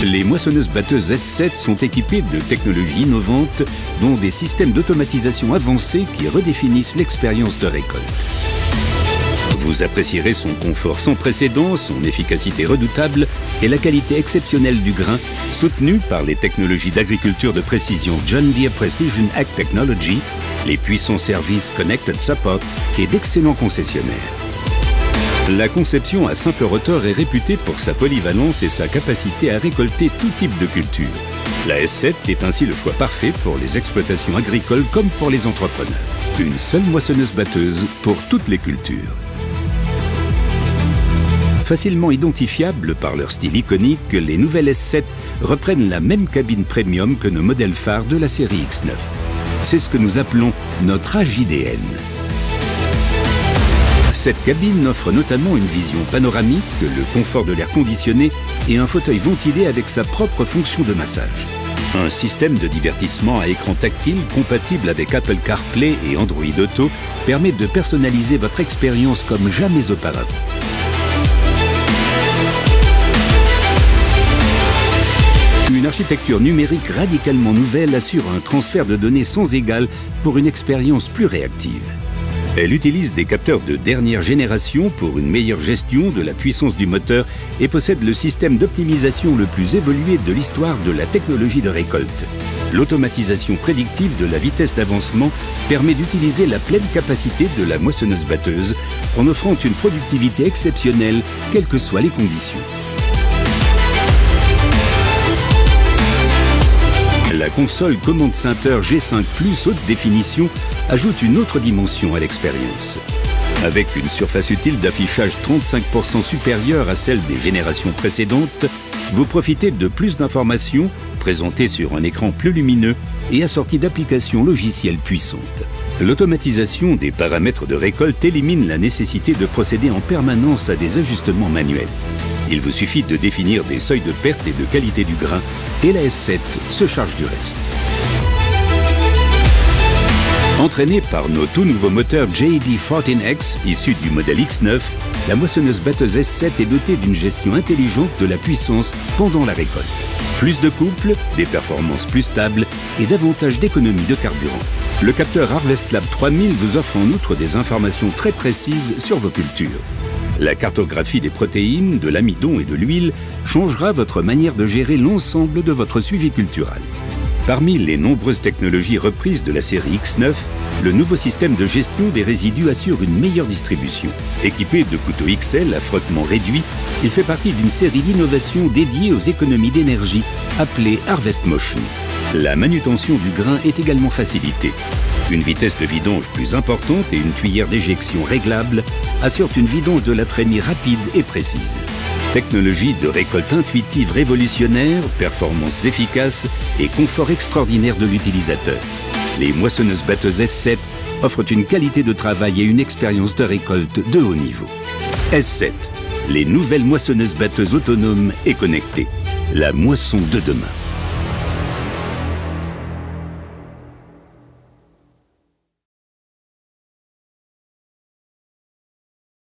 Les moissonneuses-batteuses S7 sont équipées de technologies innovantes, dont des systèmes d'automatisation avancés qui redéfinissent l'expérience de récolte. Vous apprécierez son confort sans précédent, son efficacité redoutable et la qualité exceptionnelle du grain, soutenue par les technologies d'agriculture de précision John Deere Precision Ag Technology, les puissants services Connected Support et d'excellents concessionnaires. La conception à simple rotor est réputée pour sa polyvalence et sa capacité à récolter tout type de culture. La S7 est ainsi le choix parfait pour les exploitations agricoles comme pour les entrepreneurs. Une seule moissonneuse-batteuse pour toutes les cultures. Facilement identifiables par leur style iconique, les nouvelles S7 reprennent la même cabine premium que nos modèles phares de la série X9. C'est ce que nous appelons notre AJDN. Cette cabine offre notamment une vision panoramique, le confort de l'air conditionné et un fauteuil ventilé avec sa propre fonction de massage. Un système de divertissement à écran tactile compatible avec Apple CarPlay et Android Auto permet de personnaliser votre expérience comme jamais auparavant. Une architecture numérique radicalement nouvelle assure un transfert de données sans égal pour une expérience plus réactive. Elle utilise des capteurs de dernière génération pour une meilleure gestion de la puissance du moteur et possède le système d'optimisation le plus évolué de l'histoire de la technologie de récolte. L'automatisation prédictive de la vitesse d'avancement permet d'utiliser la pleine capacité de la moissonneuse-batteuse en offrant une productivité exceptionnelle, quelles que soient les conditions. La console commande ceinture G5 Plus haute définition ajoute une autre dimension à l'expérience. Avec une surface utile d'affichage 35% supérieure à celle des générations précédentes, vous profitez de plus d'informations présentées sur un écran plus lumineux et assorti d'applications logicielles puissantes. L'automatisation des paramètres de récolte élimine la nécessité de procéder en permanence à des ajustements manuels. Il vous suffit de définir des seuils de perte et de qualité du grain et la S7 se charge du reste. Entraînée par nos tout nouveaux moteurs JD14X issus du modèle X9, la moissonneuse-batteuse S7 est dotée d'une gestion intelligente de la puissance pendant la récolte. Plus de couple, des performances plus stables et davantage d'économie de carburant. Le capteur Harvest Lab 3000 vous offre en outre des informations très précises sur vos cultures. La cartographie des protéines, de l'amidon et de l'huile changera votre manière de gérer l'ensemble de votre suivi cultural. Parmi les nombreuses technologies reprises de la série X9, le nouveau système de gestion des résidus assure une meilleure distribution. Équipé de couteaux XL à frottement réduit, il fait partie d'une série d'innovations dédiées aux économies d'énergie appelée Harvest Motion. La manutention du grain est également facilitée. Une vitesse de vidange plus importante et une cuillère d'éjection réglable assurent une vidange de la trémie rapide et précise. Technologie de récolte intuitive révolutionnaire, performances efficaces et confort extraordinaire de l'utilisateur. Les moissonneuses-batteuses S7 offrent une qualité de travail et une expérience de récolte de haut niveau. S7, les nouvelles moissonneuses-batteuses autonomes et connectées. La moisson de demain.